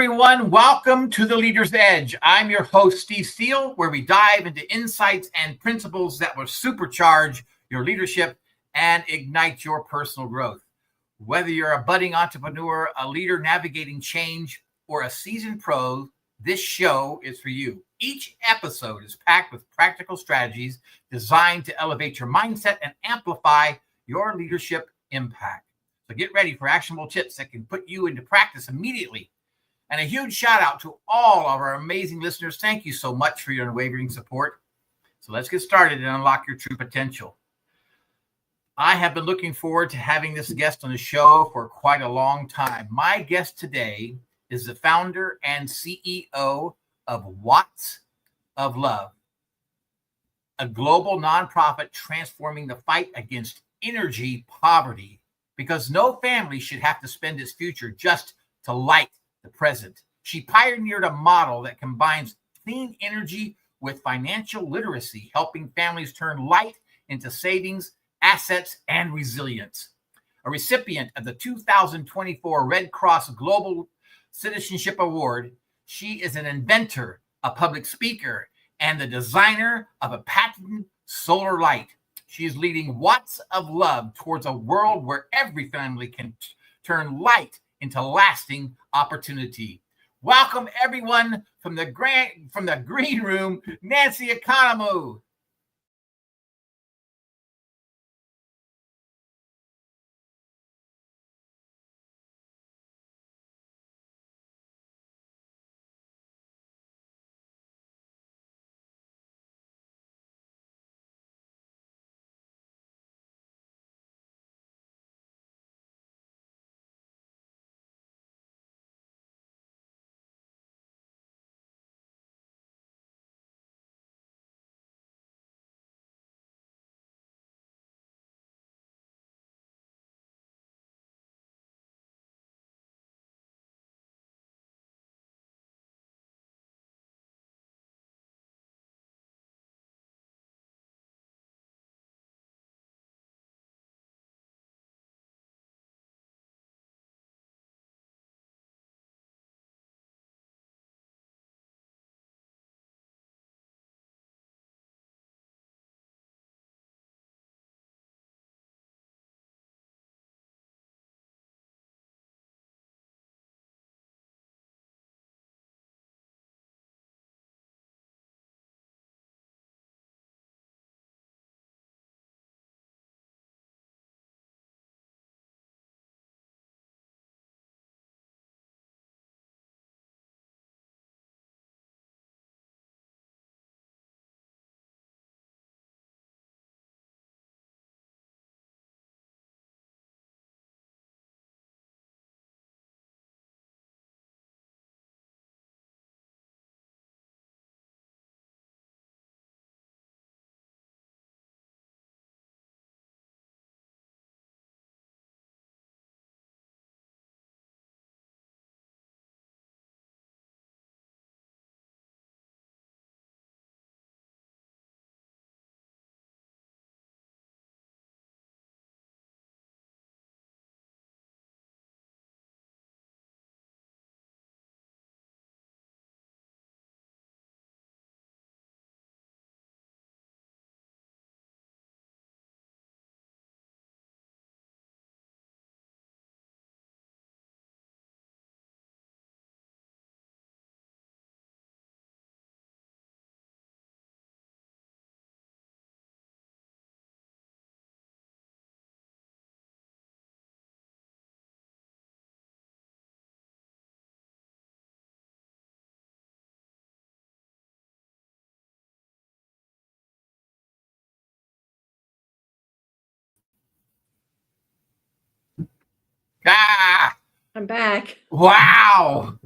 everyone. Welcome to The Leader's Edge. I'm your host, Steve Steele, where we dive into insights and principles that will supercharge your leadership and ignite your personal growth. Whether you're a budding entrepreneur, a leader navigating change, or a seasoned pro, this show is for you. Each episode is packed with practical strategies designed to elevate your mindset and amplify your leadership impact. So get ready for actionable tips that can put you into practice immediately. And a huge shout out to all of our amazing listeners. Thank you so much for your unwavering support. So let's get started and unlock your true potential. I have been looking forward to having this guest on the show for quite a long time. My guest today is the founder and CEO of Watts of Love, a global nonprofit transforming the fight against energy poverty, because no family should have to spend its future just to light the present. She pioneered a model that combines clean energy with financial literacy, helping families turn light into savings, assets, and resilience. A recipient of the 2024 Red Cross Global Citizenship Award, she is an inventor, a public speaker, and the designer of a patented solar light. She is leading Watts of Love towards a world where every family can turn light into lasting opportunity. Welcome, everyone, from the green room, Nancy Economou. I'm back. Wow.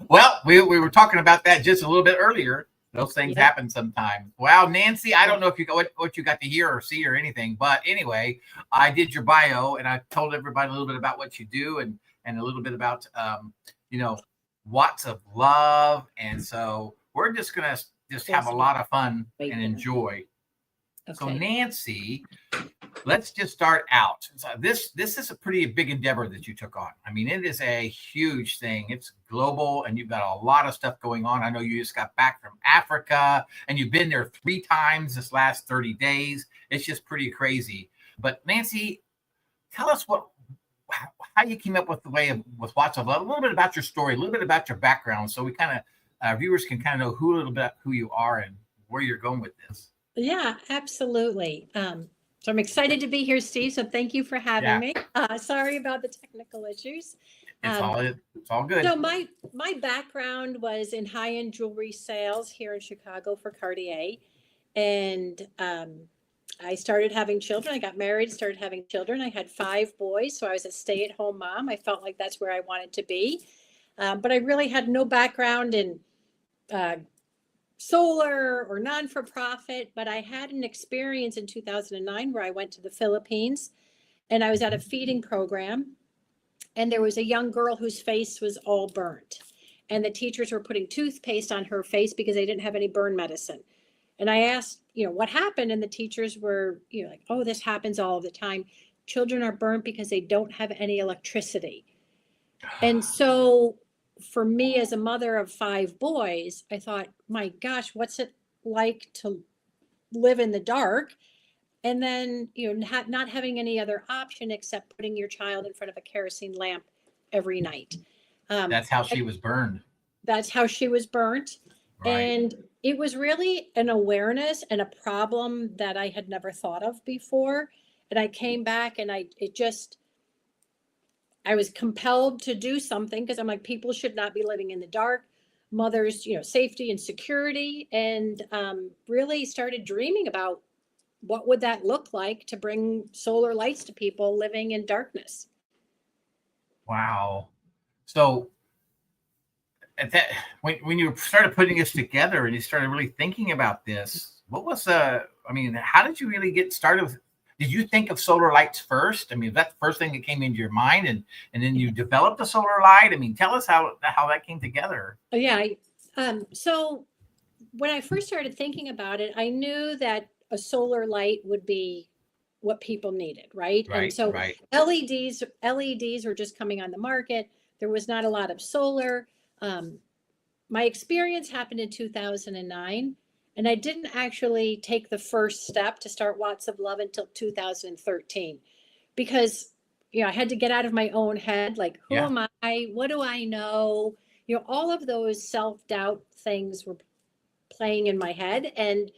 Well, we were talking about that just a little bit earlier. Those things happen sometimes. Wow, Nancy, I don't know if you got what you got to hear or see or anything, but anyway, I did your bio and I told everybody a little bit about what you do and a little bit about Watts of Love, and so we're just gonna have a lot of fun and enjoy. Okay. So Nancy, let's just start out. So this is a pretty big endeavor that you took on. I mean, it is a huge thing. It's global, and you've got a lot of stuff going on. I know you just got back from Africa, and you've been there 3 times this last 30 days. It's just pretty crazy. But Nancy, tell us how you came up with the way of with Watts of Love, a little bit about your story, a little bit about your background, so we kind of viewers can kind of know a little bit who you are and where you're going with this. Yeah, absolutely. So I'm excited to be here, Steve. So thank you for having me. Sorry about the technical issues. It's all good. So my background was in high-end jewelry sales here in Chicago for Cartier, and I started having children. I got married, started having children. I had 5 boys, so I was a stay-at-home mom. I felt like that's where I wanted to be, but I really had no background in solar or non-for-profit, but I had an experience in 2009 where I went to the Philippines and I was at a feeding program, and there was a young girl whose face was all burnt, and the teachers were putting toothpaste on her face because they didn't have any burn medicine. And I asked, what happened? And the teachers were, like, oh, this happens all the time. Children are burnt because they don't have any electricity. And so for me, as a mother of 5 boys, I thought, my gosh, what's it like to live in the dark? And then, not having any other option except putting your child in front of a kerosene lamp every night. That's how she was burned. That's how she was burnt. Right. And it was really an awareness and a problem that I had never thought of before. And I came back and I was compelled to do something because I'm like, people should not be living in the dark. Mothers, safety and security, and really started dreaming about what would that look like to bring solar lights to people living in darkness. Wow. So at that, when you started putting this together and you started really thinking about this, what was how did you really get started? Did you think of solar lights first? I mean, that's the first thing that came into your mind, and then you developed a solar light. I mean, tell us how that came together. Yeah. So when I first started thinking about it, I knew that a solar light would be what people needed, right? And so LEDs were just coming on the market. There was not a lot of solar. My experience happened in 2009. And I didn't actually take the first step to start Watts of Love until 2013, because, I had to get out of my own head. Like, who am I? What do I know? All of those self-doubt things were playing in my head. And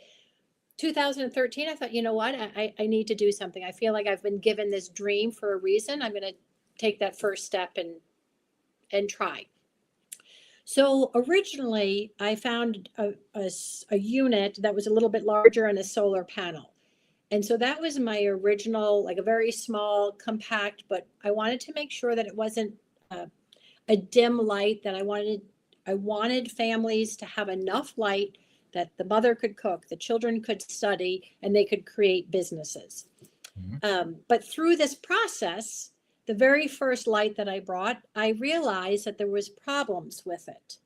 2013, I thought, you know what? I need to do something. I feel like I've been given this dream for a reason. I'm going to take that first step and try. So originally, I found a unit that was a little bit larger and a solar panel. And so that was my original, like a very small, compact, but I wanted to make sure that it wasn't a dim light, that I wanted families to have enough light that the mother could cook, the children could study, and they could create businesses. Mm-hmm. But through this process, the very first light that I brought, I realized that there was problems with it.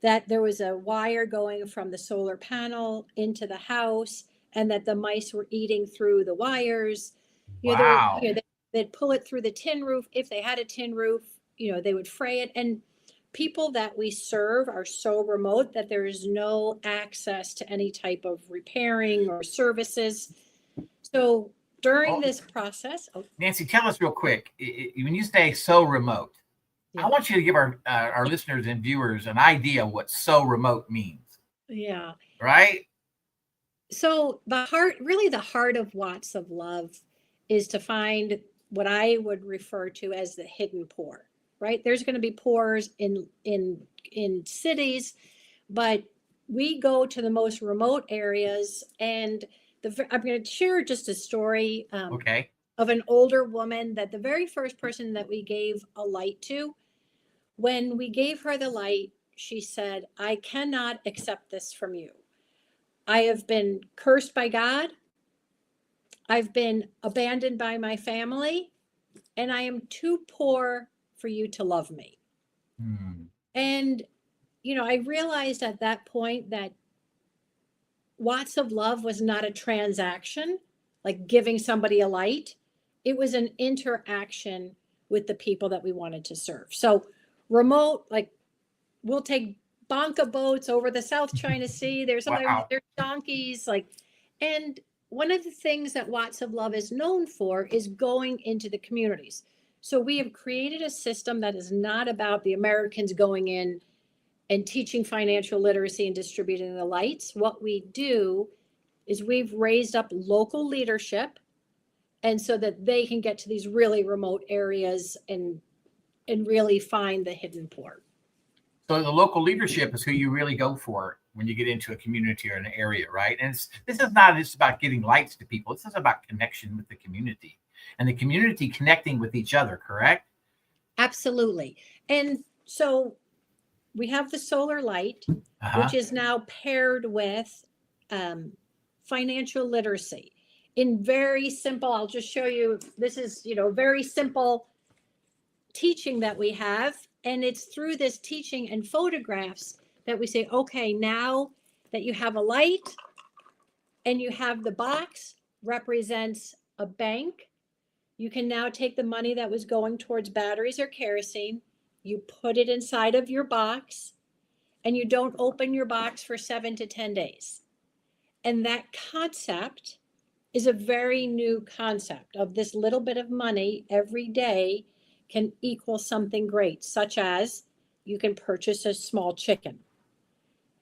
That there was a wire going from the solar panel into the house, and that the mice were eating through the wires. Wow. They'd pull it through the tin roof. If they had a tin roof, they would fray it. And people that we serve are so remote that there is no access to any type of repairing or services. So during this process, Nancy, tell us real quick, when you say so remote, I want you to give our listeners and viewers an idea of what so remote means. Yeah. Right? So the heart of Watts of Love is to find what I would refer to as the hidden poor, right? There's going to be poors in cities, but we go to the most remote areas, and I'm going to share just a story of an older woman that the very first person that we gave a light to, when we gave her the light, she said, I cannot accept this from you. I have been cursed by God. I've been abandoned by my family, and I am too poor for you to love me. And, I realized at that point that Watts of Love was not a transaction. like giving somebody a light. It was an interaction with the people that we wanted to serve. So remote, like we'll take bonka boats over the South China Sea. There's donkeys, like, and one of the things that Watts of Love is known for is going into the communities. So we have created a system that is not about the Americans going in and teaching financial literacy and distributing the lights. What we do is we've raised up local leadership, and so that they can get to these really remote areas and really find the hidden poor. So the local leadership is who you really go for when you get into a community or an area, right? And this is not just about getting lights to people. This is about connection with the community and the community connecting with each other, correct? Absolutely. And so we have the solar light, which is now paired with financial literacy in very simple. I'll just show you. This is, very simple teaching that we have. And it's through this teaching and photographs that we say, okay, now that you have a light and you have the box represents a bank, you can now take the money that was going towards batteries or kerosene, you put it inside of your box, and you don't open your box for 7 to 10 days. And that concept is a very new concept of this little bit of money every day can equal something great, such as you can purchase a small chicken.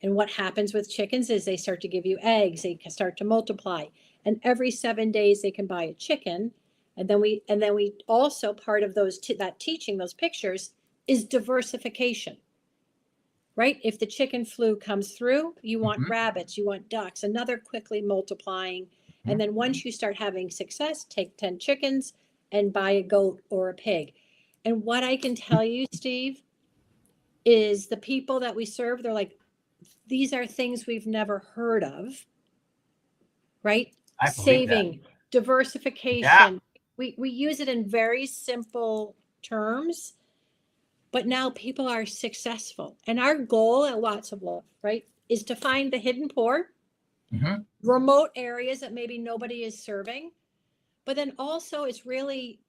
And what happens with chickens is they start to give you eggs, they can start to multiply. And every 7 days they can buy a chicken. And then we also, part of that teaching, those pictures, is diversification, right? If the chicken flu comes through, you want rabbits, you want ducks, another quickly multiplying. And then once you start having success, take 10 chickens and buy a goat or a pig. And what I can tell you, Steve, is the people that we serve, they're like, these are things we've never heard of, right? Saving, diversification. Yeah. We use it in very simple terms, but now people are successful. And our goal at Watts of Love, right, is to find the hidden poor, remote areas that maybe nobody is serving. But then also it's really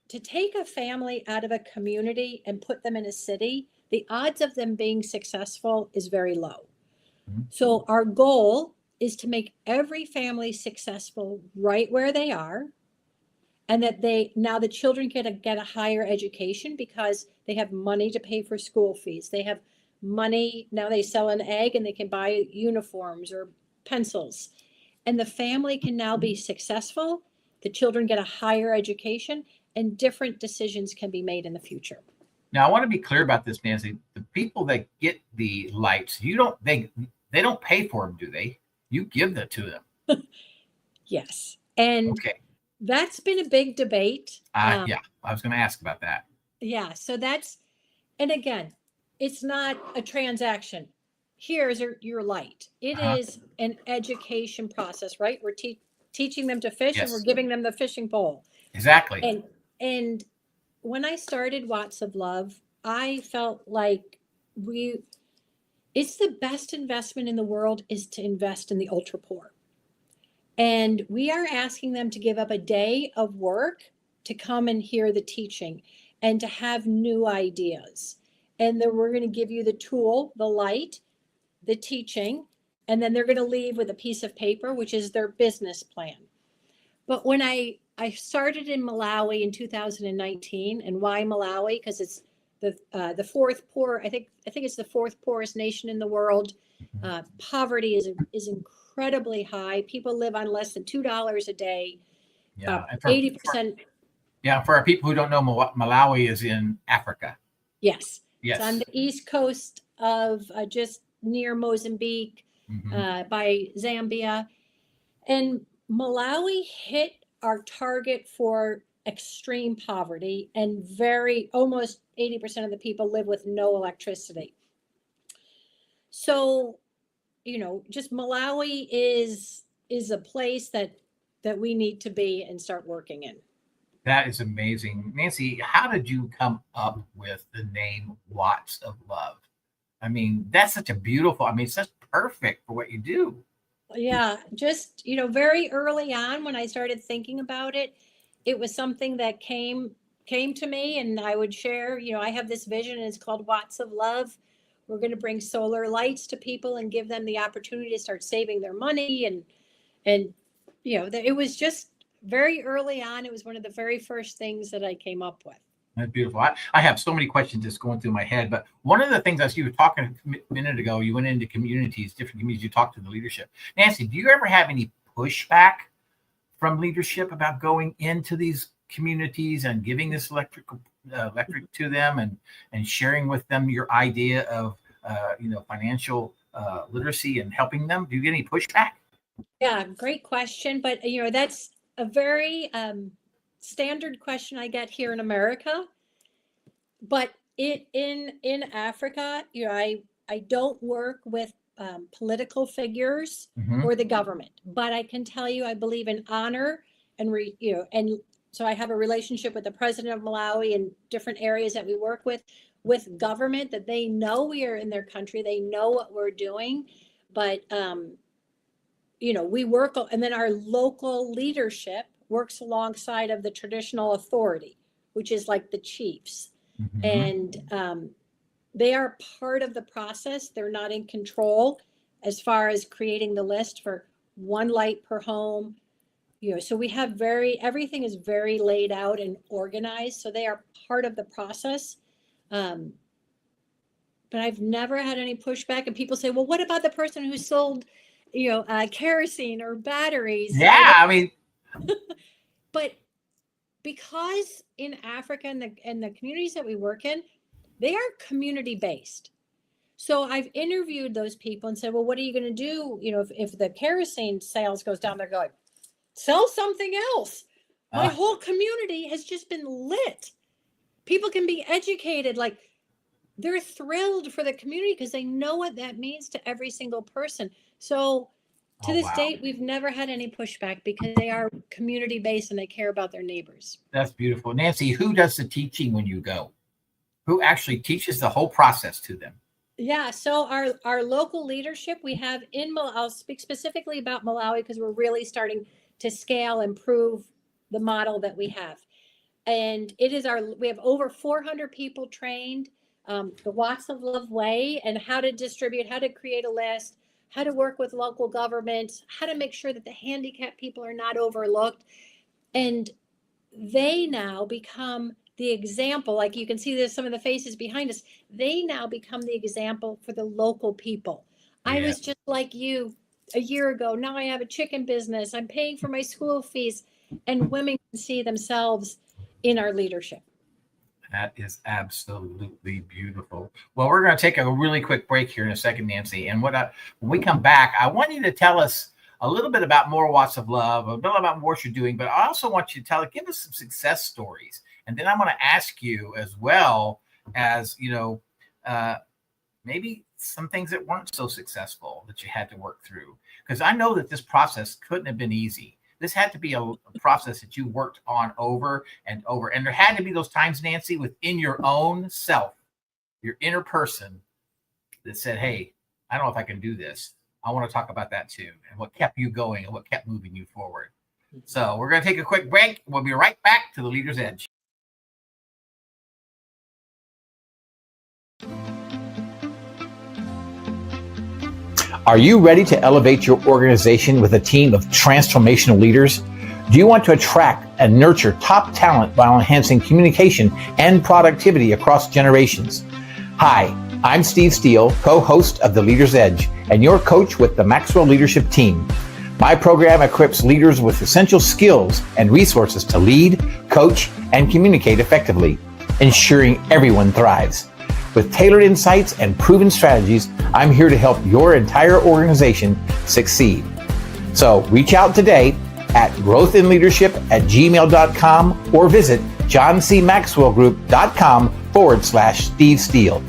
to take a family out of a community and put them in a city, the odds of them being successful is very low. So our goal is to make every family successful right where they are, and that now the children get a higher education because they have money to pay for school fees. They have money, now they sell an egg and they can buy uniforms or pencils. And the family can now be successful. The children get a higher education, and different decisions can be made in the future. Now, I want to be clear about this, Nancy. The people that get the lights, they don't pay for them, do they? You give that to them. Yes. And that's been a big debate. Yeah, I was going to ask about that. Yeah. So and again, it's not a transaction. Here's your light. It is an education process, right? We're teaching them to fish, and we're giving them the fishing pole. Exactly. And when I started Watts of Love, I felt like it's the best investment in the world is to invest in the ultra poor. And we are asking them to give up a day of work to come and hear the teaching and to have new ideas. And then we're going to give you the tool, the light, the teaching, and then they're going to leave with a piece of paper, which is their business plan. But when I started in Malawi in 2019, and why Malawi? Because it's the fourth poor. I think it's the fourth poorest nation in the world. Poverty is incredibly high. People live on less than $2 a day. Yeah, 80%. For our people who don't know, Malawi is in Africa. Yes. It's on the east coast of just near Mozambique, by Zambia, and Malawi hit our target for extreme poverty, and almost 80% of the people live with no electricity. So, just Malawi is a place that we need to be and start working in. That is amazing. Nancy, how did you come up with the name Watts of Love? I mean, that's such a beautiful, it's just perfect for what you do. Yeah, just, very early on when I started thinking about it, it was something that came to me and I would share, I have this vision and it's called Watts of Love. We're going to bring solar lights to people and give them the opportunity to start saving their money and it was just very early on. It was one of the very first things that I came up with. That's beautiful. I have so many questions just going through my head, but one of the things as you were talking a minute ago, you went into communities, different communities, you talked to the leadership. Nancy, do you ever have any pushback from leadership about going into these communities and giving this electric to them and sharing with them your idea of financial literacy and helping them? Do you get any pushback? Yeah, great question. But that's a very standard question I get here in America. But in Africa, I don't work with political figures or the government. But I can tell you, I believe in honor and so I have a relationship with the president of Malawi and different areas that we work with government, that they know we are in their country, they know what we're doing, but we work, and then our local leadership works alongside of the traditional authority, which is like the chiefs. And they are part of the process. They're not in control as far as creating the list for one light per home. So we have everything is very laid out and organized. So they are part of the process. But I've never had any pushback. And people say, well, what about the person who sold, kerosene or batteries? Yeah, I mean, but because in Africa and the communities that we work in, they are community based. So I've interviewed those people and said, well, what are you going to do? If the kerosene sales goes down, they're going, sell something else. My whole community has just been lit. People can be educated. Like, they're thrilled for the community because they know what that means to every single person. So to this date, we've never had any pushback because they are community based and they care about their neighbors. That's beautiful. Nancy, who does the teaching when you go? Who actually teaches the whole process to them? Yeah, so our local leadership we have in Malawi, I'll speak specifically about Malawi because we're really starting to scale and improve the model that we have. And we have over 400 people trained, the Watts of Love way, and how to distribute, how to create a list, how to work with local governments, how to make sure that the handicapped people are not overlooked. And they now become the example. Like you can see there's some of the faces behind us. They now become the example for the local people. Yeah. I was just like you a year ago. Now I have a chicken business. I'm paying for my school fees, and women can see themselves in our leadership. That is absolutely beautiful. Well, we're going to take a really quick break here in a second, Nancy. And when we come back, I want you to tell us a little bit about more Watts of Love, a little about what you're doing, but I also want you to give us some success stories. And then I'm going to ask you as well as, maybe some things that weren't so successful that you had to work through. Because I know that this process couldn't have been easy. This had to be a process that you worked on over and over. And there had to be those times, Nancy, within your own self, your inner person that said, hey, I don't know if I can do this. I want to talk about that too, and what kept you going and what kept moving you forward. So we're going to take a quick break. We'll be right back to the Leader's Edge. Are you ready to elevate your organization with a team of transformational leaders? Do you want to attract and nurture top talent while enhancing communication and productivity across generations? Hi, I'm Steve Steele, co-host of The Leader's Edge, and your coach with the Maxwell Leadership Team. My program equips leaders with essential skills and resources to lead, coach, and communicate effectively, ensuring everyone thrives. With tailored insights and proven strategies, I'm here to help your entire organization succeed. So reach out today at growthinleadership@gmail.com or visit johncmaxwellgroup.com/Steve Steele.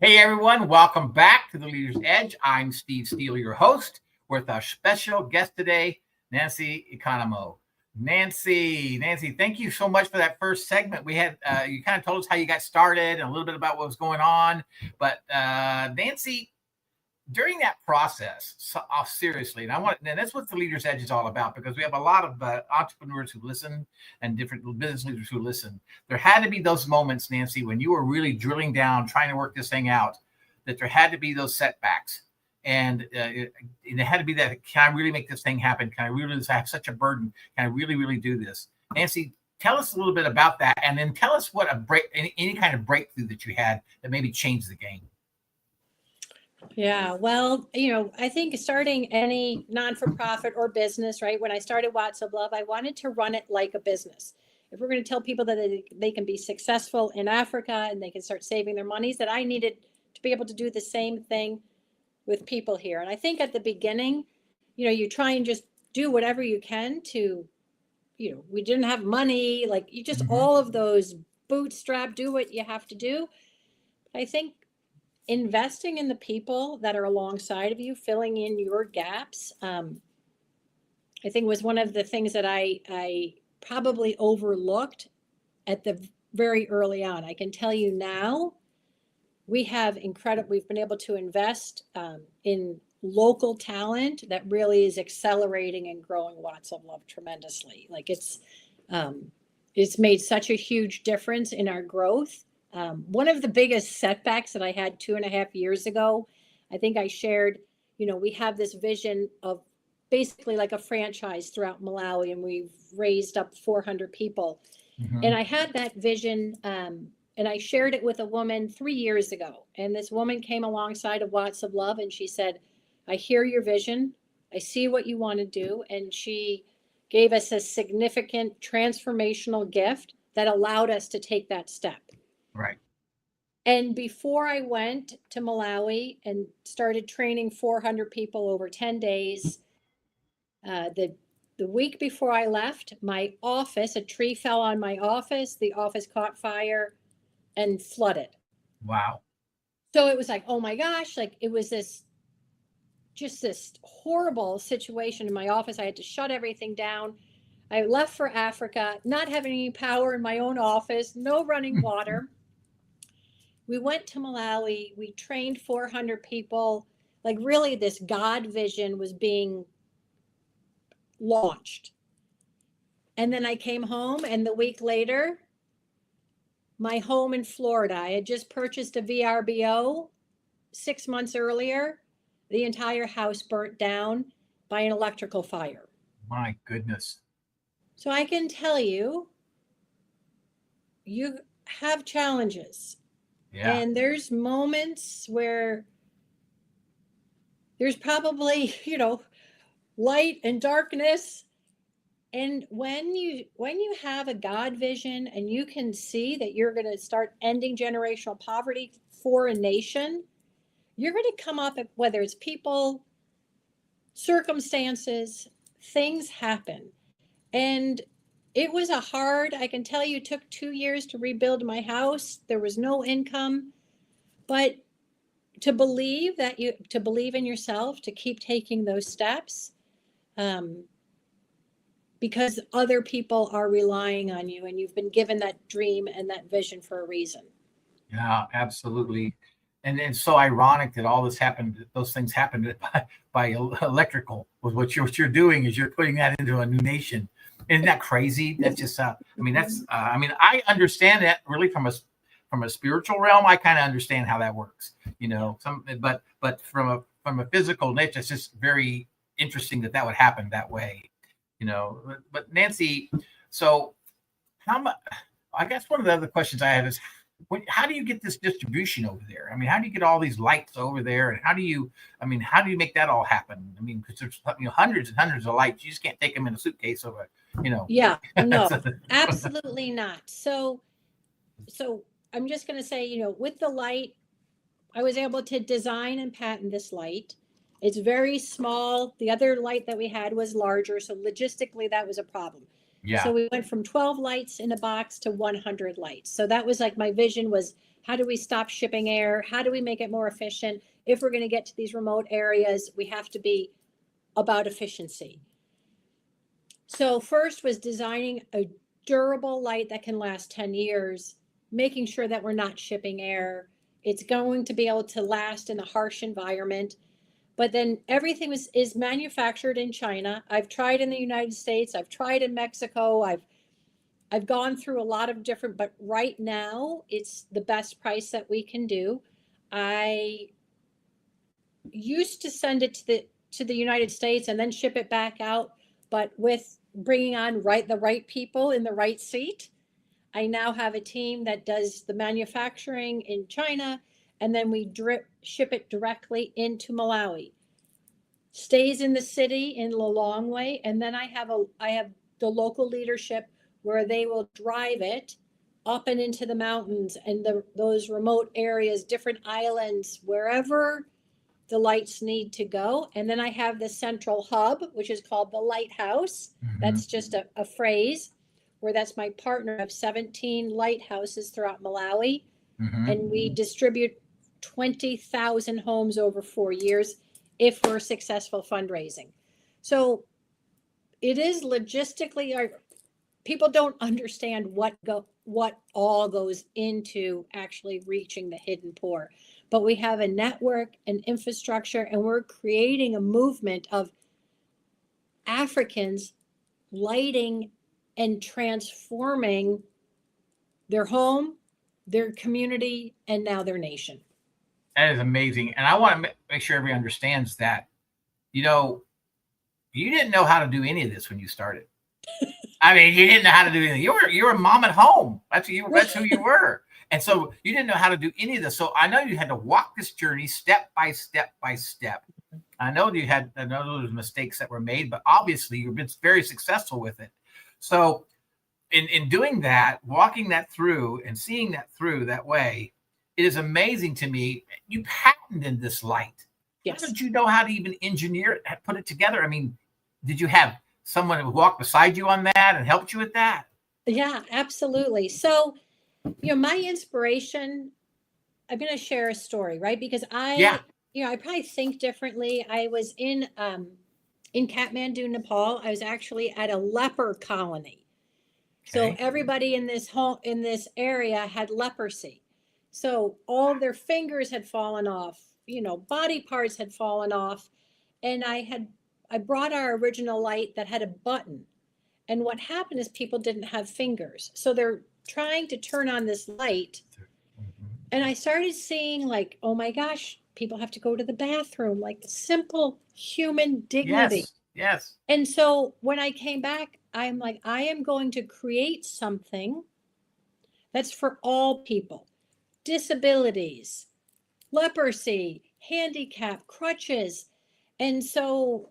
Hey everyone, welcome back to the Leader's Edge. I'm Steve Steele, your host, with our special guest today, Nancy Economou. Nancy, thank you so much for that first segment. We had you kind of told us how you got started and a little bit about what was going on. But Nancy, during that process, seriously, and that's what the Leader's Edge is all about, because we have a lot of entrepreneurs who listen and different business leaders who listen. There had to be those moments, Nancy, when you were really drilling down, trying to work this thing out, that there had to be those setbacks. And it had to be that, can I really make this thing happen? Can I really have such a burden? Can I really, really do this? Nancy, tell us a little bit about that. And then tell us what any kind of breakthrough that you had that maybe changed the game. Yeah, well, I think starting any non-for-profit or business, right? When I started Watts of Love, I wanted to run it like a business. If we're going to tell people that they can be successful in Africa and they can start saving their monies, that I needed to be able to do the same thing with people here. And I think at the beginning, you try and just do whatever you can to, we didn't have money, like you just all of those bootstrap, do what you have to do. I think investing in the people that are alongside of you, filling in your gaps, I think was one of the things that I probably overlooked at the very early on. I can tell you now, we've been able to invest in local talent that really is accelerating and growing Watts of Love tremendously. Like it's made such a huge difference in our growth. One of the biggest setbacks that I had 2.5 years ago, I think I shared, we have this vision of basically like a franchise throughout Malawi, and we've raised up 400 people. And I had that vision, and I shared it with a woman 3 years ago. And this woman came alongside of Watts of Love, and she said, I hear your vision. I see what you want to do. And she gave us a significant transformational gift that allowed us to take that step. Right. And before I went to Malawi and started training 400 people over 10 days, the week before I left, my office, a tree fell on my office. The office caught fire and flooded. Wow. So it was like, oh my gosh, like it was this horrible situation in my office. I had to shut everything down. I left for Africa, not having any power in my own office, no running water. We went to Malawi. We trained 400 people. Like really this God vision was being launched. And then I came home, and the week later, my home in Florida, I had just purchased a VRBO 6 months earlier. The entire house burnt down by an electrical fire. My goodness. So I can tell you, you have challenges. Yeah. And there's moments where there's probably, light and darkness. And when you have a God vision and you can see that you're going to start ending generational poverty for a nation, you're going to come up, whether it's people, circumstances, things happen. And it was I can tell you, it took 2 years to rebuild my house. There was no income, but to believe in yourself, to keep taking those steps, because other people are relying on you, and you've been given that dream and that vision for a reason. Yeah, absolutely. And it's so ironic that all this happened, those things happened by electrical. With what you're doing is you're putting that into a new nation. Isn't that crazy? That's just, I understand that really from a spiritual realm. I kind of understand how that works, but from a physical nature, it's just very interesting that would happen that way, But Nancy, so I guess one of the other questions I have is, how do you get this distribution over there? I mean, how do you get all these lights over there, and how do you make that all happen? I mean, because there's hundreds and hundreds of lights. You just can't take them in a suitcase over, Yeah, no, absolutely not. So I'm just going to say, with the light, I was able to design and patent this light. It's very small. The other light that we had was larger, so logistically that was a problem. Yeah. So we went from 12 lights in a box to 100 lights. So that was like my vision was, how do we stop shipping air? How do we make it more efficient? If we're going to get to these remote areas, we have to be about efficiency. So first was designing a durable light that can last 10 years, making sure that we're not shipping air. It's going to be able to last in a harsh environment. But then everything is manufactured in China. I've tried in the United States. I've tried in Mexico. I've gone through a lot of different, but right now it's the best price that we can do. I used to send it to the United States and then ship it back out, but with bringing on the right people in the right seat, I now have a team that does the manufacturing in China, and then we ship it directly into Malawi. Stays in the city in Lilongwe, and then I have the local leadership where they will drive it up and into the mountains and those remote areas, different islands, wherever the lights need to go. And then I have the central hub, which is called the lighthouse. Mm-hmm. That's just a phrase where that's my partner of 17 lighthouses throughout Malawi. Mm-hmm. And we distribute 20,000 homes over 4 years if we're successful fundraising. So it is logistically, people don't understand what all goes into actually reaching the hidden poor. But we have a network and infrastructure, and we're creating a movement of Africans lighting and transforming their home, their community, and now their nation. That is amazing. And I want to make sure everybody understands that, you didn't know how to do any of this when you started. I mean, you didn't know how to do anything. You were a mom at home. That's who you were. And so you didn't know how to do any of this. So I know you had to walk this journey step by step by step. I know there was mistakes that were made, but obviously you've been very successful with it. So in doing that, walking that through and seeing that through that way, it is amazing to me. You patented this light. Yes. How did you know how to even engineer it, put it together? I mean, did you have someone who walked beside you on that and helped you with that? Yeah, absolutely. So, my inspiration, I'm going to share a story, right? Because I probably think differently. I was in Kathmandu, Nepal. I was actually at a leper colony. Okay. So everybody in this area had leprosy. So all of their fingers had fallen off, body parts had fallen off. And I brought our original light that had a button. And what happened is people didn't have fingers. So they're trying to turn on this light. And I started seeing like, oh my gosh, people have to go to the bathroom, like simple human dignity. Yes. And so when I came back, I'm like, I am going to create something that's for all people. Disabilities, leprosy, handicap, crutches. And so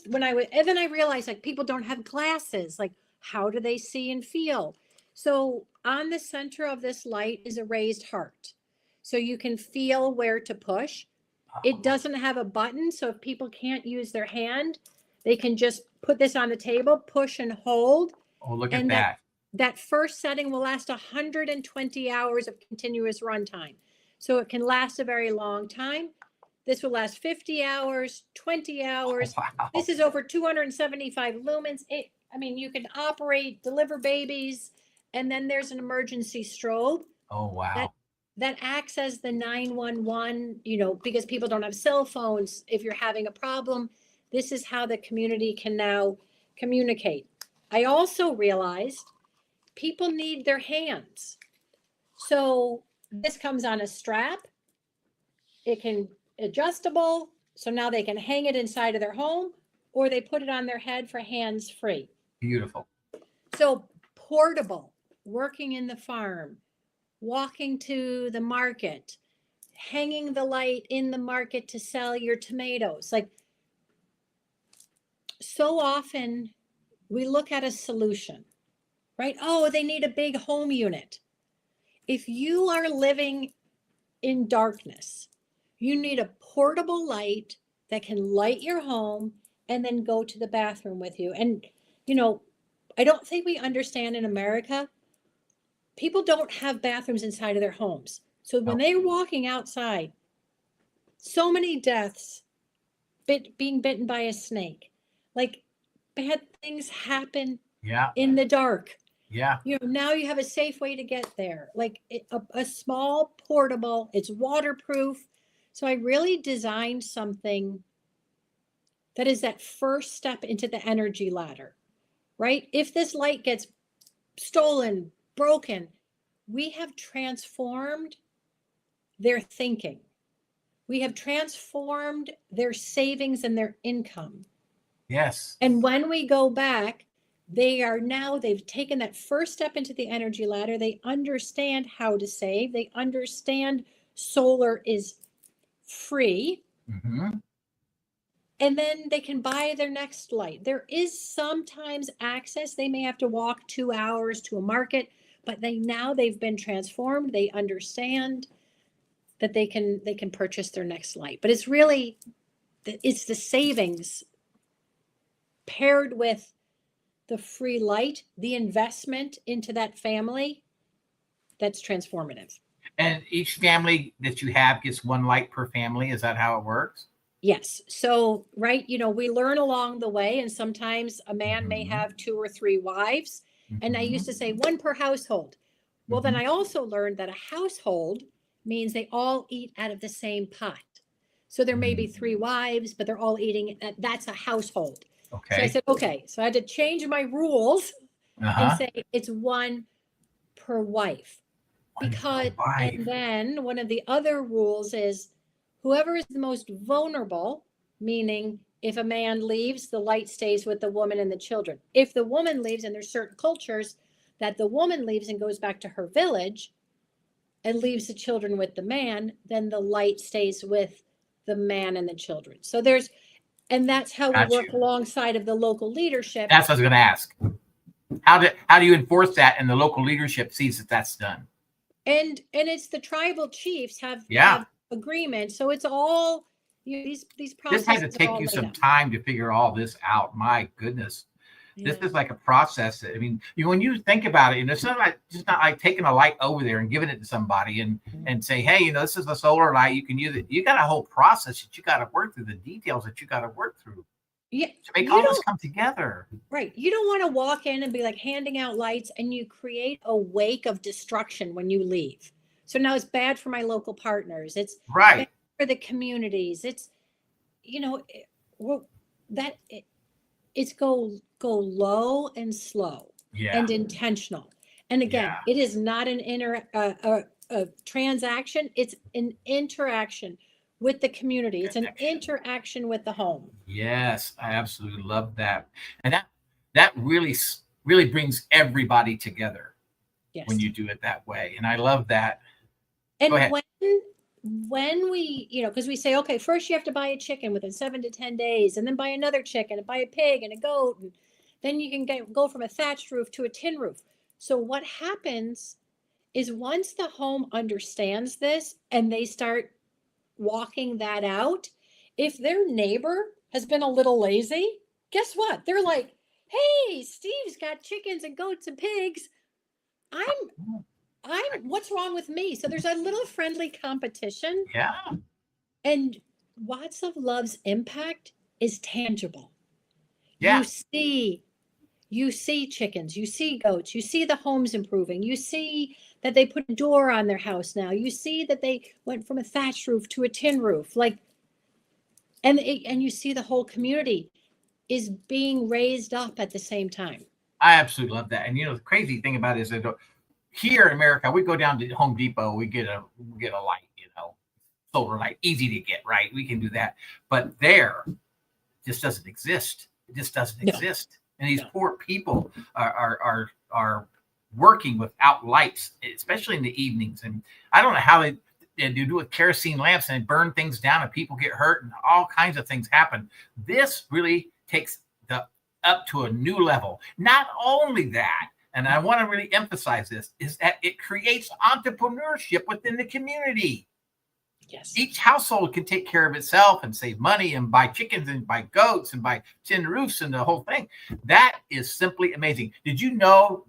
then I realized like people don't have glasses. Like, how do they see and feel? So on the center of this light is a raised heart. So you can feel where to push. It doesn't have a button. So if people can't use their hand, they can just put this on the table, push and hold. Oh, look at that. That first setting will last 120 hours of continuous runtime. So it can last a very long time. This will last 50 hours, 20 hours. Wow. This is over 275 lumens. You can operate, deliver babies, and then there's an emergency strobe. Oh, wow. That acts as the 911, because people don't have cell phones. If you're having a problem, this is how the community can now communicate. I also realized people need their hands. So this comes on a strap. It can adjustable. So now they can hang it inside of their home, or they put it on their head for hands free. Beautiful. So portable, working in the farm, walking to the market, hanging the light in the market to sell your tomatoes. Like, so often we look at a solution, right? Oh, they need a big home unit. If you are living in darkness, you need a portable light that can light your home and then go to the bathroom with you. And, I don't think we understand in America, people don't have bathrooms inside of their homes. So when they're walking outside, so many deaths, being bitten by a snake. Like, bad things happen Yeah. in the dark. Yeah. Now you have a safe way to get there, like a small portable, it's waterproof. So I really designed something that is that first step into the energy ladder, right? If this light gets stolen, broken, we have transformed their thinking. We have transformed their savings and their income. Yes. And when we go back, they've taken that first step into the energy ladder. They understand how to save. They understand solar is free. Mm-hmm. And then they can buy their next light. There is sometimes access. They may have to walk 2 hours to a market, but they've been transformed. They understand that they can purchase their next light. But it's the savings paired with the free light, the investment into that family, that's transformative. And each family that you have gets one light per family. Is that how it works? Yes. So, right, we learn along the way, and sometimes a man may have 2 or 3 wives. And I used to say one per household. Well, then I also learned that a household means they all eat out of the same pot. So there may be 3 wives, but they're all eating. That's a household. Okay. So I said, okay. So I had to change my rules and say it's one per wife. And then one of the other rules is whoever is the most vulnerable, meaning if a man leaves, the light stays with the woman and the children. If the woman leaves, and there's certain cultures that the woman leaves and goes back to her village and leaves the children with the man, then the light stays with the man and the children. So and that's how we work alongside of the local leadership. That's what I was going to ask. How do you enforce that and the local leadership sees that that's done? And it's the tribal chiefs have agreement. So it's all these processes. This had to take you some time to figure all this out. My goodness. This is like a process. I mean, when you think about it, it's not like taking a light over there and giving it to somebody and say, hey, this is a solar light. You can use it. You got a whole process that you got to work through, the details that you got to work through. Yeah, to make all this come together. Right. You don't want to walk in and be like handing out lights and you create a wake of destruction when you leave. So now it's bad for my local partners. It's bad for the communities. It's, it's go low and slow and intentional. And again, it is not a transaction. It's an interaction with the community. It's an interaction with the home. Yes, I absolutely love that. And that really brings everybody together when you do it that way. And I love that. And when we, because we say, okay, first you have to buy a chicken within 7 to 10 days, and then buy another chicken, and buy a pig and a goat, and then you can go from a thatched roof to a tin roof. So what happens is once the home understands this and they start walking that out, if their neighbor has been a little lazy, guess what? They're like, hey, Steve's got chickens and goats and pigs. What's wrong with me? So there's a little friendly competition. Yeah. And Watts of Love's impact is tangible. Yeah. You see chickens, you see goats, you see the homes improving, you see that they put a door on their house now, you see that they went from a thatched roof to a tin roof, and you see the whole community is being raised up at the same time. I absolutely love that. And the crazy thing about it is that here in America, we go down to Home Depot, we get a light, solar light, easy to get, right? We can do that. But there, just doesn't exist. It just doesn't exist. And these poor people are working without lights, especially in the evenings. And I don't know how they do with kerosene lamps and they burn things down and people get hurt and all kinds of things happen. This really takes up to a new level. Not only that, and I want to really emphasize this, is that it creates entrepreneurship within the community. Yes. Each household can take care of itself and save money and buy chickens and buy goats and buy tin roofs and the whole thing. That is simply amazing. Did you know,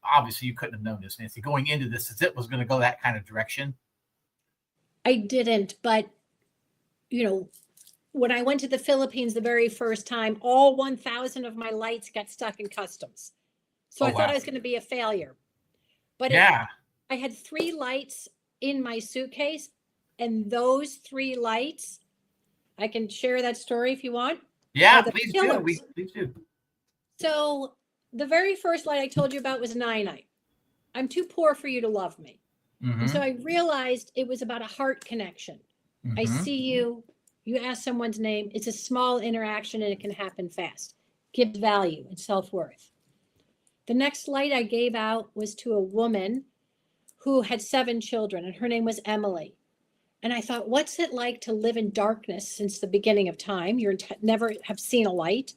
obviously you couldn't have known this, Nancy, going into this, as it was going to go that kind of direction? I didn't, but when I went to the Philippines the very first time, all 1,000 of my lights got stuck in customs. So I thought I was going to be a failure. But I had 3 lights in my suitcase, and those 3 lights, I can share that story if you want. Yeah, please do. Please do. So the very first light I told you about was 9. I'm too poor for you to love me. Mm-hmm. And so I realized it was about a heart connection. Mm-hmm. I see you, you ask someone's name. It's a small interaction and it can happen fast. Gives value and self-worth. The next light I gave out was to a woman who had 7 children, and her name was Emily. And I thought, what's it like to live in darkness since the beginning of time? You never have seen a light.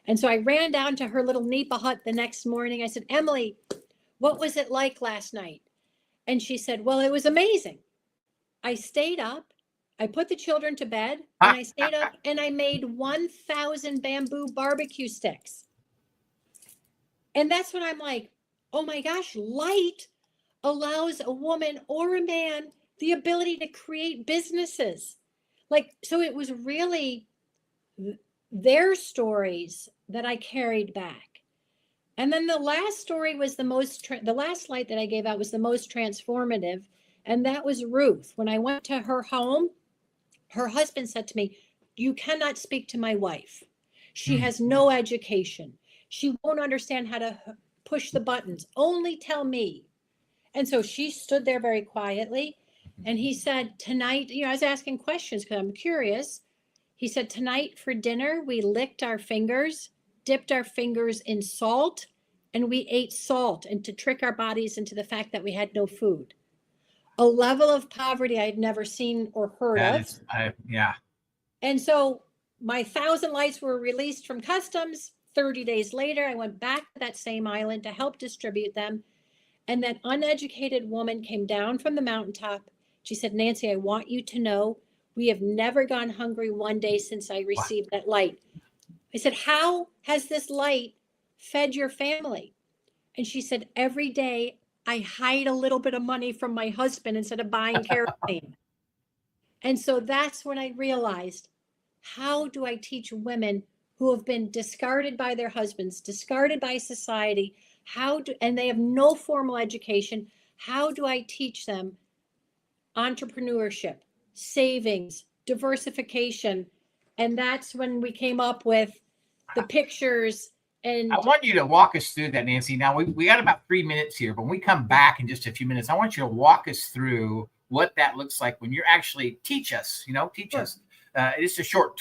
And so I ran down to her little nipa hut the next morning. I said, Emily, what was it like last night? And she said, well, it was amazing. I stayed up. I put the children to bed, and I stayed up and I made 1,000 bamboo barbecue sticks. And that's when I'm like, oh my gosh, light allows a woman or a man the ability to create businesses. Like, so it was really their stories that I carried back. And then the last story was the last light that I gave out was the most transformative. And that was Ruth. When I went to her home, her husband said to me, you cannot speak to my wife. She has no education. She won't understand how to push the buttons. Only tell me. And so she stood there very quietly. And he said, tonight, I was asking questions because I'm curious. He said, tonight for dinner, we licked our fingers, dipped our fingers in salt, and we ate salt, and to trick our bodies into the fact that we had no food. A level of poverty I had never seen or heard of. And so my 1,000 lights were released from customs. 30 days later, I went back to that same island to help distribute them. And that uneducated woman came down from the mountaintop. She said, Nancy, I want you to know we have never gone hungry one day since I received that light. I said, how has this light fed your family? And she said, every day I hide a little bit of money from my husband instead of buying kerosene. And so that's when I realized, how do I teach women who have been discarded by their husbands, discarded by society, and they have no formal education, how do I teach them entrepreneurship, savings, diversification? And that's when we came up with the pictures. And I want you to walk us through that, Nancy. Now, we got about 3 minutes here, but when we come back in just a few minutes, I want you to walk us through what that looks like when you're actually teach us. It's a short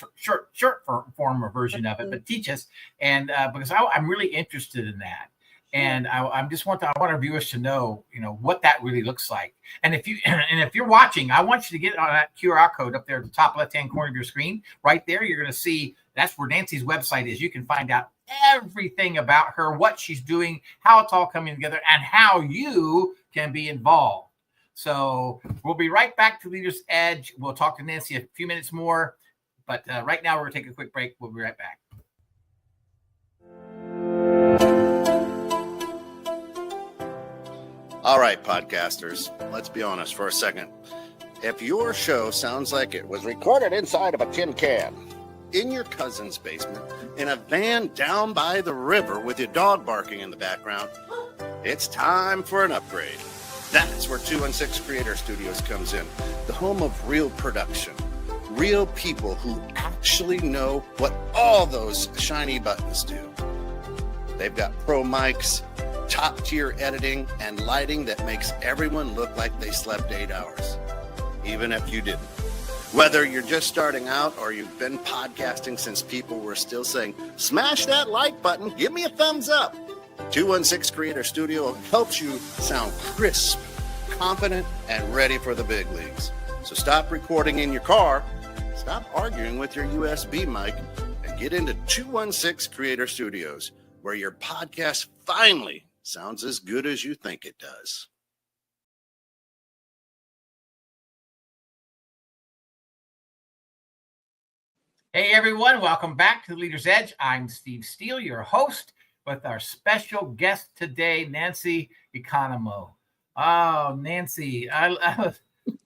form or version of it, but teach us. And because I'm really interested in that. And I want our viewers to know, what that really looks like. And if you're watching, I want you to get on that QR code up there at the top left-hand corner of your screen. Right there, you're going to see that's where Nancy's website is. You can find out everything about her, what she's doing, how it's all coming together, and how you can be involved. So we'll be right back to Leader's Edge. We'll talk to Nancy a few minutes more, but right now we're going to take a quick break. We'll be right back. All right, podcasters, let's be honest for a second. If your show sounds like it was recorded inside of a tin can, in your cousin's basement, in a van down by the river with your dog barking in the background, it's time for an upgrade. That's where 216 Creator Studios comes in, the home of real production, real people who actually know what all those shiny buttons do. They've got pro mics, top-tier editing, and lighting that makes everyone look like they slept 8 hours, even if you didn't. Whether you're just starting out or you've been podcasting since people were still saying, smash that like button, give me a thumbs up. 216 Creator Studio helps you sound crisp, confident, and ready for the big leagues. So stop recording in your car, stop arguing with your USB mic, and get into 216 Creator Studios, where your podcast finally sounds as good as you think it does. Hey, everyone. Welcome back to the Leader's Edge. I'm Steve Steele, your host, with our special guest today, Nancy Economou. Oh, Nancy,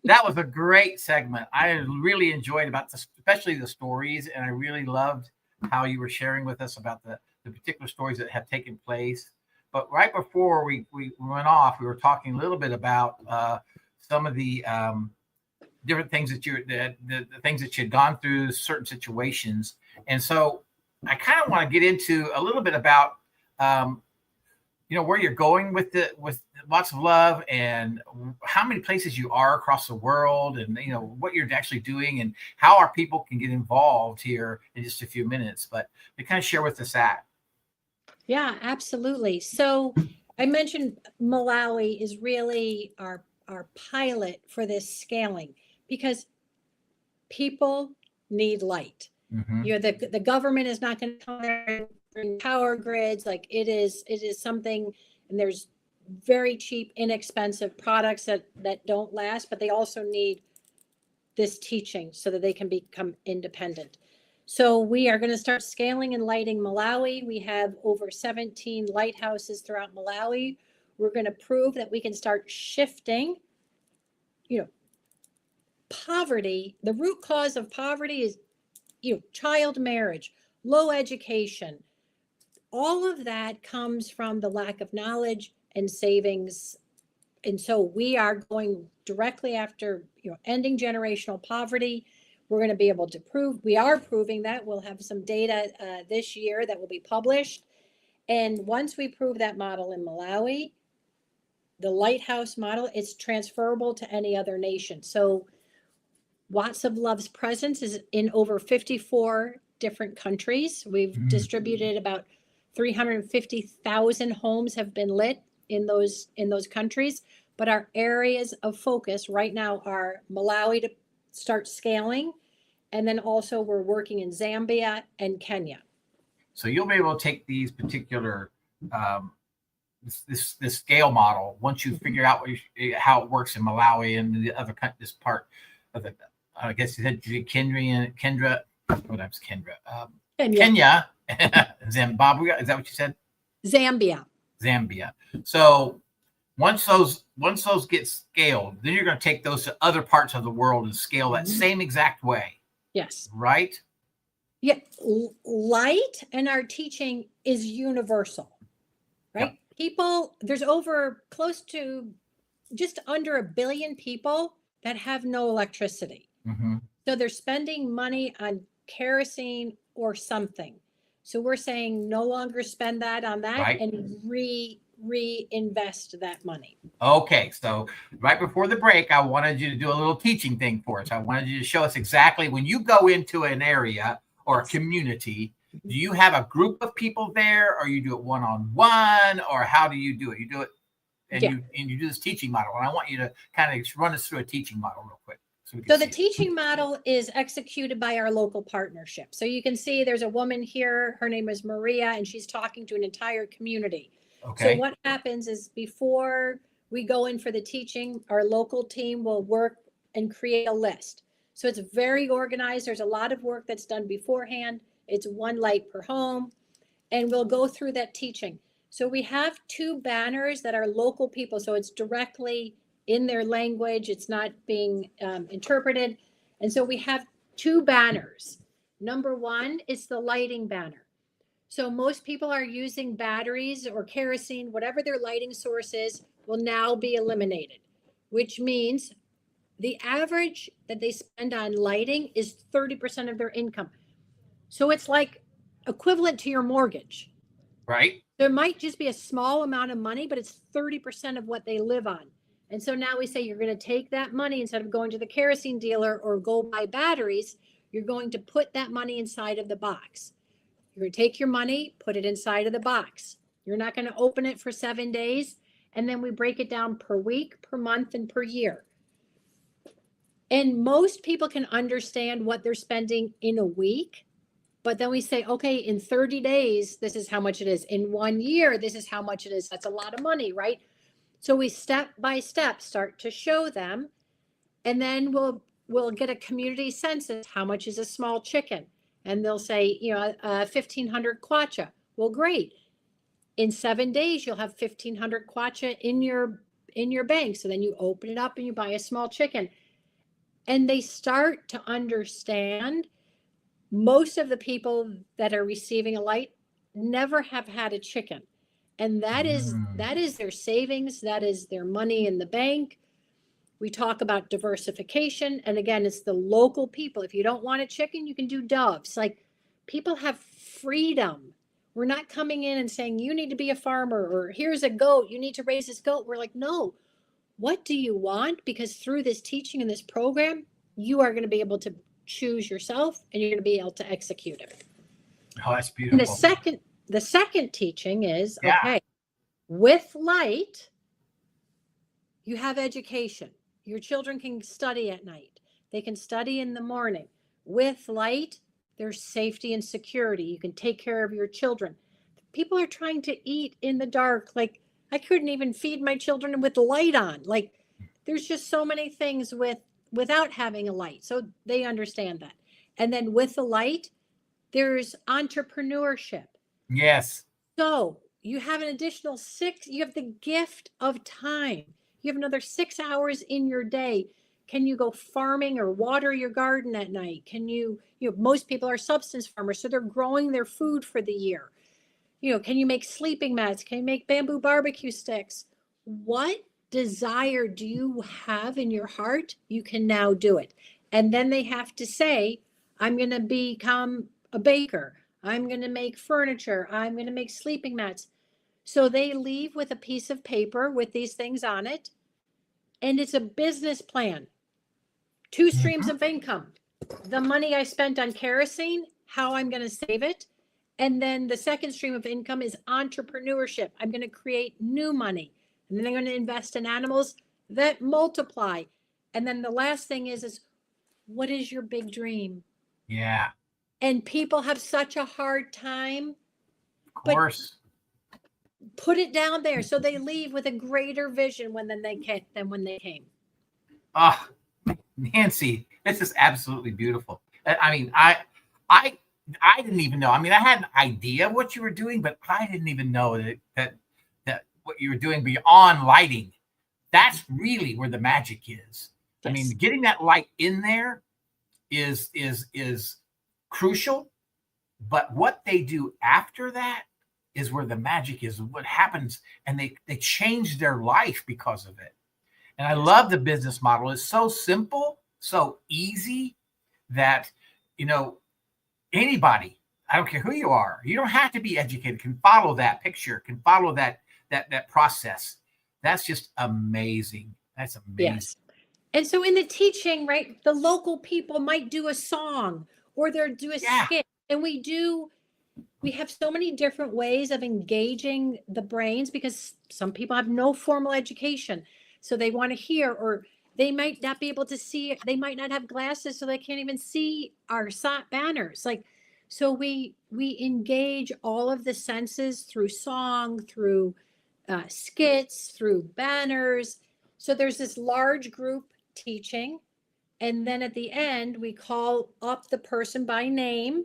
That was a great segment. I really enjoyed about this, especially the stories, and I really loved how you were sharing with us about the particular stories that have taken place. But right before we went off, we were talking a little bit about some of the different things that the things that you'd gone through, certain situations. And so I kind of want to get into a little bit about where you're going with lots of love, and how many places you are across the world, and what you're actually doing, and how our people can get involved here in just a few minutes. But to kind of share with us that. Yeah, absolutely. So I mentioned Malawi is really our pilot for this scaling, because people need light. Mm-hmm. The government is not going to come there and bring power grids. Like it is something, and there's very cheap, inexpensive products that don't last, but they also need this teaching so that they can become independent. So we are going to start scaling and lighting Malawi. We have over 17 lighthouses throughout Malawi. We're going to prove that we can start shifting, poverty. The root cause of poverty is, child marriage, low education. All of that comes from the lack of knowledge and savings. And so we are going directly after, ending generational poverty. We're going to be able to we are proving that. We'll have some data this year that will be published. And once we prove that model in Malawi, the lighthouse model, it's transferable to any other nation. So Watts of Love's presence is in over 54 different countries. We've distributed about 350,000 homes have been lit in those countries. But our areas of focus right now are Malawi to start scaling. And then also we're working in Zambia and Kenya. So you'll be able to take these particular, this scale model, once you figure out how it works in Malawi and the other this part of it. I guess you said Kenya, Zimbabwe. Is that what you said? Zambia. So once those get scaled, then you're going to take those to other parts of the world and scale that same exact way. Yes. Right? Yeah. Light and our teaching is universal, right? Yep. People, there's close to just under 1 billion people that have no electricity. Mm-hmm. So they're spending money on kerosene or something. So we're saying no longer spend that on that, right, and reinvest that money. Okay, so right before the break, I wanted you to do a little teaching thing for us. I wanted you to show us exactly when you go into an area or a community, do you have a group of people there, or you do it one-on-one, or how do you do it? You do it and you do this teaching model. And I want you to kind of run us through a teaching model real quick. So the teaching model is executed by our local partnership. So you can see there's a woman here. Her name is Maria, and she's talking to an entire community. Okay. So what happens is before we go in for the teaching, our local team will work and create a list. So it's very organized. There's a lot of work that's done beforehand. It's 1 light per home, and we'll go through that teaching. So we have 2 banners that are local people. So it's directly in their language. It's not being interpreted. And so we have 2 banners. Number 1 is the lighting banner. So most people are using batteries or kerosene, whatever their lighting source is, will now be eliminated, which means the average that they spend on lighting is 30% of their income. So it's like equivalent to your mortgage. Right. There might just be a small amount of money, but it's 30% of what they live on. And so now we say you're going to take that money, instead of going to the kerosene dealer or go buy batteries, you're going to put that money inside of the box. You're going to take your money, put it inside of the box. You're not going to open it for 7 days. And then we break it down per week, per month, and per year. And most people can understand what they're spending in a week. But then we say, okay, in 30 days, this is how much it is. In 1 year, this is how much it is. That's a lot of money, right? So we step by step start to show them. And then we'll get a community census. How much is a small chicken? And they'll say, 1,500 kwacha. Well, great. In 7 days, you'll have 1,500 kwacha in your in your bank. So then you open it up and you buy a small chicken. And they start to understand. Most of the people that are receiving a light never have had a chicken. And that is their savings. That is their money in the bank. We talk about diversification. And again, it's the local people. If you don't want a chicken, you can do doves. Like, people have freedom. We're not coming in and saying, you need to be a farmer, or here's a goat, you need to raise this goat. We're like, no, what do you want? Because through this teaching and this program, you are going to be able to choose yourself, and you're going to be able to execute it. Oh, that's beautiful. And the second teaching is, okay, with light, you have education. Your children can study at night. They can study in the morning. With light, there's safety and security. You can take care of your children. People are trying to eat in the dark. Like, I couldn't even feed my children with the light on. Like, there's just so many things without having a light. So they understand that. And then with the light, there's entrepreneurship. Yes. So you have an additional you have the gift of time. You have another 6 hours in your day. Can you go farming or water your garden at night? Can most people are subsistence farmers, so they're growing their food for the year. Can you make sleeping mats? Can you make bamboo barbecue sticks? What desire do you have in your heart? You can now do it. And then they have to say, I'm going to become a baker. I'm going to make furniture. I'm going to make sleeping mats. So they leave with a piece of paper with these things on it. And it's a business plan. 2 streams of income. The money I spent on kerosene, how I'm going to save it. And then the second stream of income is entrepreneurship. I'm going to create new money. And then I'm going to invest in animals that multiply. And then the last thing is what is your big dream? Yeah. And people have such a hard time. Of course. Put it down there so they leave with a greater vision when they came. Oh, Nancy, this is absolutely beautiful. I mean, I didn't even know. I mean, I had an idea what you were doing, but I didn't even know that what you were doing beyond lighting. That's really where the magic is. Yes. I mean, getting that light in there is crucial, but what they do after that is where the magic is, what happens, and they change their life because of it. And I love the business model. It's so simple, so easy that, anybody, I don't care who you are, you don't have to be educated, can follow that picture, can follow that process. That's just amazing. That's amazing. Yes. And so in the teaching, right, the local people might do a song or they'll do a skit. And we have so many different ways of engaging the brains, because some people have no formal education. So they want to hear, or they might not be able to see. They might not have glasses, so they can't even see our banners. So we engage all of the senses through song, through skits, through banners. So there's this large group teaching. And then at the end, we call up the person by name.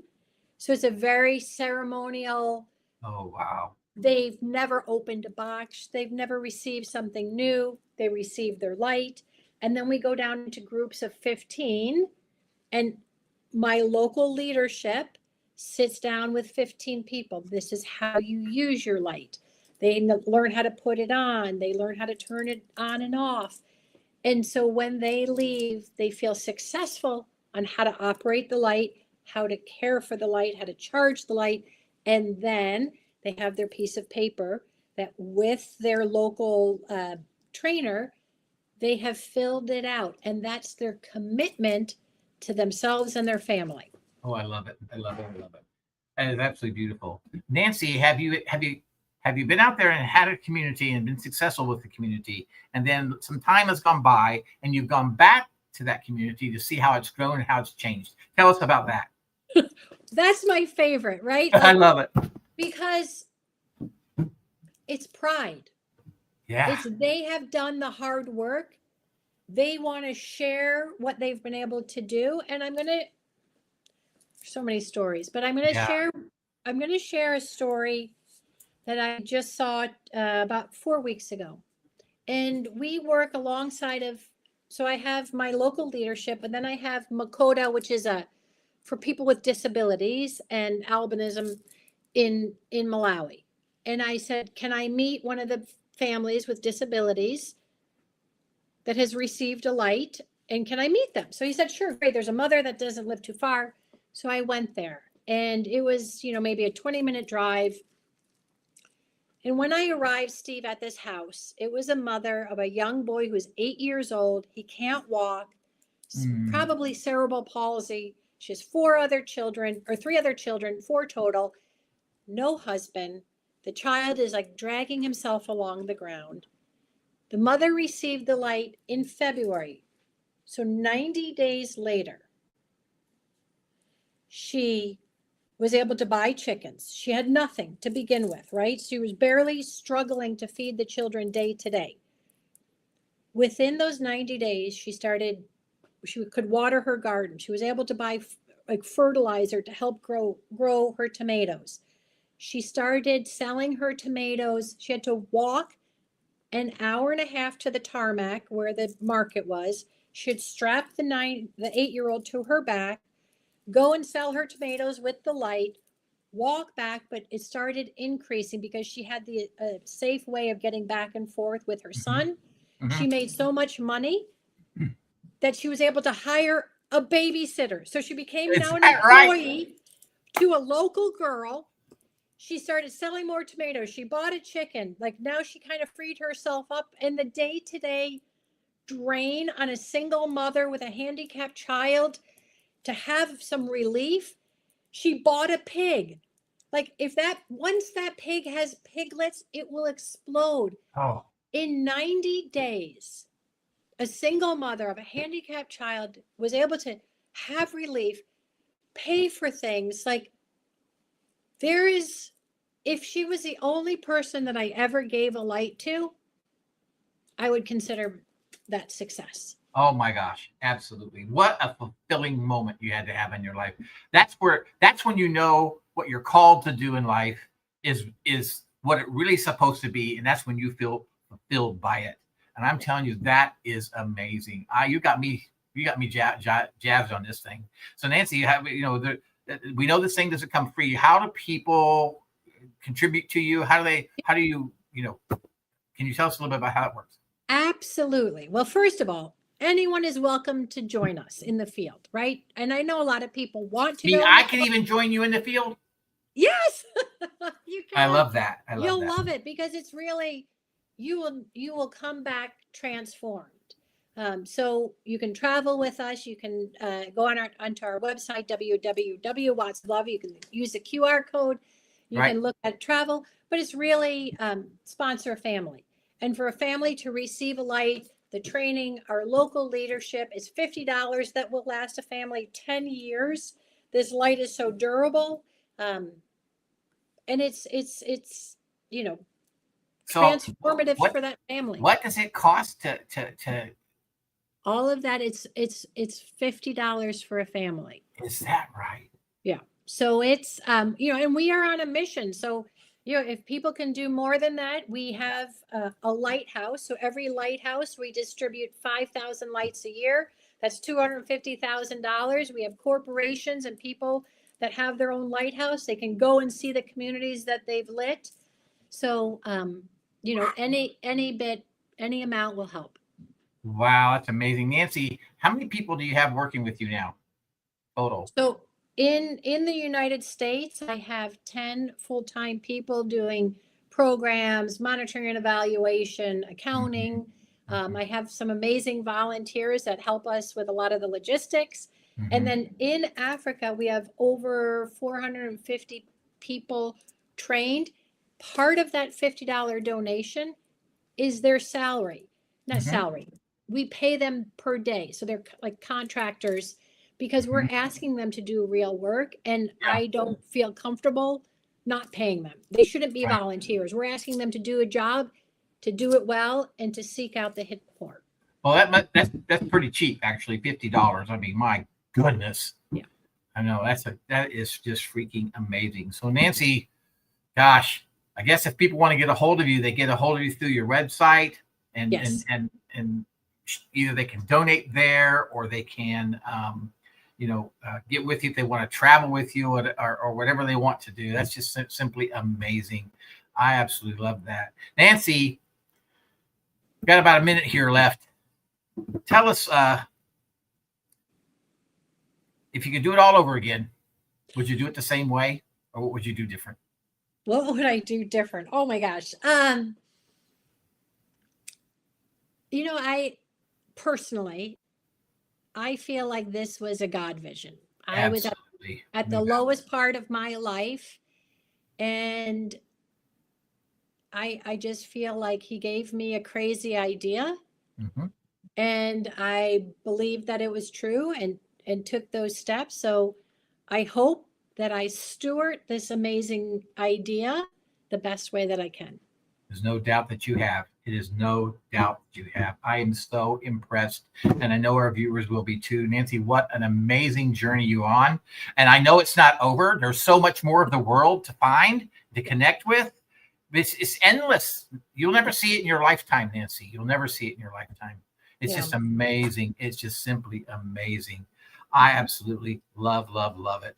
So it's a very ceremonial. Oh, wow. They've never opened a box. They've never received something new. They receive their light. And then we go down into groups of 15. And my local leadership sits down with 15 people. This is how you use your light. They learn how to put it on. They learn how to turn it on and off. And so when they leave, they feel successful on how to operate the light, how to care for the light, how to charge the light. And then they have their piece of paper that with their local trainer, they have filled it out. And that's their commitment to themselves and their family. Oh, I love it. I love it. I love it. That is absolutely beautiful. Nancy, have you been out there and had a community and been successful with the community, and then some time has gone by and you've gone back to that community to see how it's grown and how it's changed? Tell us about that. That's my favorite, right? I love it. Because it's pride. Yeah. They have done the hard work. They want to share what they've been able to do. And so many stories, but I'm going to share a story that I just saw about 4 weeks ago. And we work alongside of, so I have my local leadership, and then I have Makota, which is for people with disabilities and albinism in Malawi. And I said, can I meet one of the families with disabilities that has received a light, and can I meet them? So he said, sure, great. There's a mother that doesn't live too far. So I went there, and it was, maybe a 20-minute drive. And when I arrived, Steve, at this house, it was a mother of a young boy who's 8 years old. He can't walk, probably cerebral palsy. She has 4 other children, or 3 other children, 4 total, no husband. The child is like dragging himself along the ground. The mother received the light in February. So 90 days later, she was able to buy chickens. She had nothing to begin with, right? She was barely struggling to feed the children day to day. Within those 90 days, she could water her garden. She was able to buy like fertilizer to help grow her tomatoes. She started selling her tomatoes. She had to walk an hour and a half to the tarmac where the market was. She'd strap the 8-year-old to her back, go and sell her tomatoes with the light, walk back, but it started increasing because she had the safe way of getting back and forth with her son. She made so much money that she was able to hire a babysitter. So she became now an employee to a local girl. She started selling more tomatoes. She bought a chicken. Like now she kind of freed herself up. And the day-to-day drain on a single mother with a handicapped child, to have some relief, she bought a pig. Like once that pig has piglets, it will explode. Oh. In 90 days, a single mother of a handicapped child was able to have relief, pay for things. Like if she was the only person that I ever gave a light to, I would consider that success. Oh my gosh, absolutely. What a fulfilling moment you had to have in your life. That's when you know what you're called to do in life is what it really is supposed to be. And that's when you feel fulfilled by it. And I'm telling you, that is amazing. You got me jazzed on this thing. So Nancy, we know this thing doesn't come free. How do people contribute to you? How do you, can you tell us a little bit about how it works? Absolutely. Well, first of all, anyone is welcome to join us in the field, right? And I know a lot of people want to. I can even join you in the field? Yes. You can. I love that. You'll love it because it's really, you will come back transformed. So you can travel with us. You can go onto our website, www.wattsoflove. You can use the QR code. You can look at travel, but it's really sponsor a family. And for a family to receive a light, the training, our local leadership is $50 that will last a family 10 years. This light is so durable. And it's transformative for that family. What does it cost to all of that? It's $50 for a family. Is that right? Yeah. So it's and we are on a mission. So if people can do more than that, we have a lighthouse. So every lighthouse, we distribute 5,000 lights a year. That's $250,000. We have corporations and people that have their own lighthouse. They can go and see the communities that they've lit. So, any amount will help. Wow, that's amazing. Nancy, how many people do you have working with you now total? So in the United States, I have 10 full-time people doing programs, monitoring and evaluation, accounting. I have some amazing volunteers that help us with a lot of the logistics. And then in Africa, we have over 450 people trained. Part of that $50 donation is their salary, not salary. We pay them per day. So they're like contractors because we're asking them to do real work. And I don't feel comfortable not paying them. They shouldn't be volunteers. We're asking them to do a job, to do it well, and to seek out the hidden poor. Well, that's pretty cheap, actually, $50. I mean, my goodness. Yeah. I know that is just freaking amazing. So Nancy, gosh, I guess if people want to get a hold of you, they get a hold of you through your website. and Yes. and either they can donate there or they can get with you if they want to travel with you or whatever they want to do. That's just simply amazing. I absolutely love that. Nancy, we've got about a minute here left. Tell us, if you could do it all over again, would you do it the same way, or what would you do different? What would I do different? Oh my gosh. I personally, I feel like this was a God vision. I was at the lowest part of my life, and I just feel like he gave me a crazy idea, and I believed that it was true and took those steps. So I hope that I steward this amazing idea the best way that I can. There's no doubt that you have. It is no doubt that you have. I am so impressed, and I know our viewers will be too. Nancy, what an amazing journey you're on. And I know it's not over. There's so much more of the world to find, to connect with. It's endless. You'll never see it in your lifetime, Nancy. You'll never see it in your lifetime. It's just amazing. It's just simply amazing. I absolutely love it.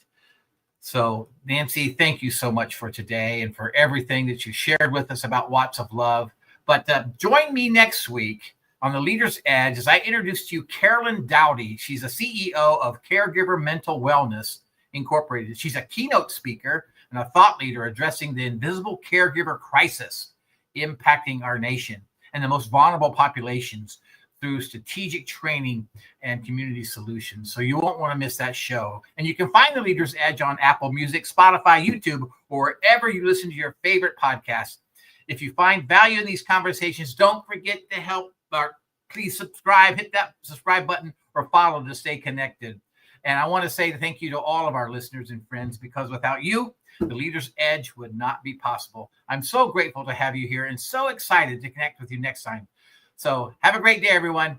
So, Nancy, thank you so much for today and for everything that you shared with us about Watts of Love. But join me next week on The Leader's Edge as I introduce to you Carolyn Dowdy. She's a CEO of Caregiver Mental Wellness Incorporated. She's a keynote speaker and a thought leader addressing the invisible caregiver crisis impacting our nation and the most vulnerable populations through strategic training and community solutions. So you won't want to miss that show. And you can find The Leader's Edge on Apple Music, Spotify, YouTube, or wherever you listen to your favorite podcasts. If you find value in these conversations, don't forget to please subscribe, hit that subscribe button, or follow to stay connected. And I want to say thank you to all of our listeners and friends, because without you, The Leader's Edge would not be possible. I'm so grateful to have you here and so excited to connect with you next time. So have a great day, everyone.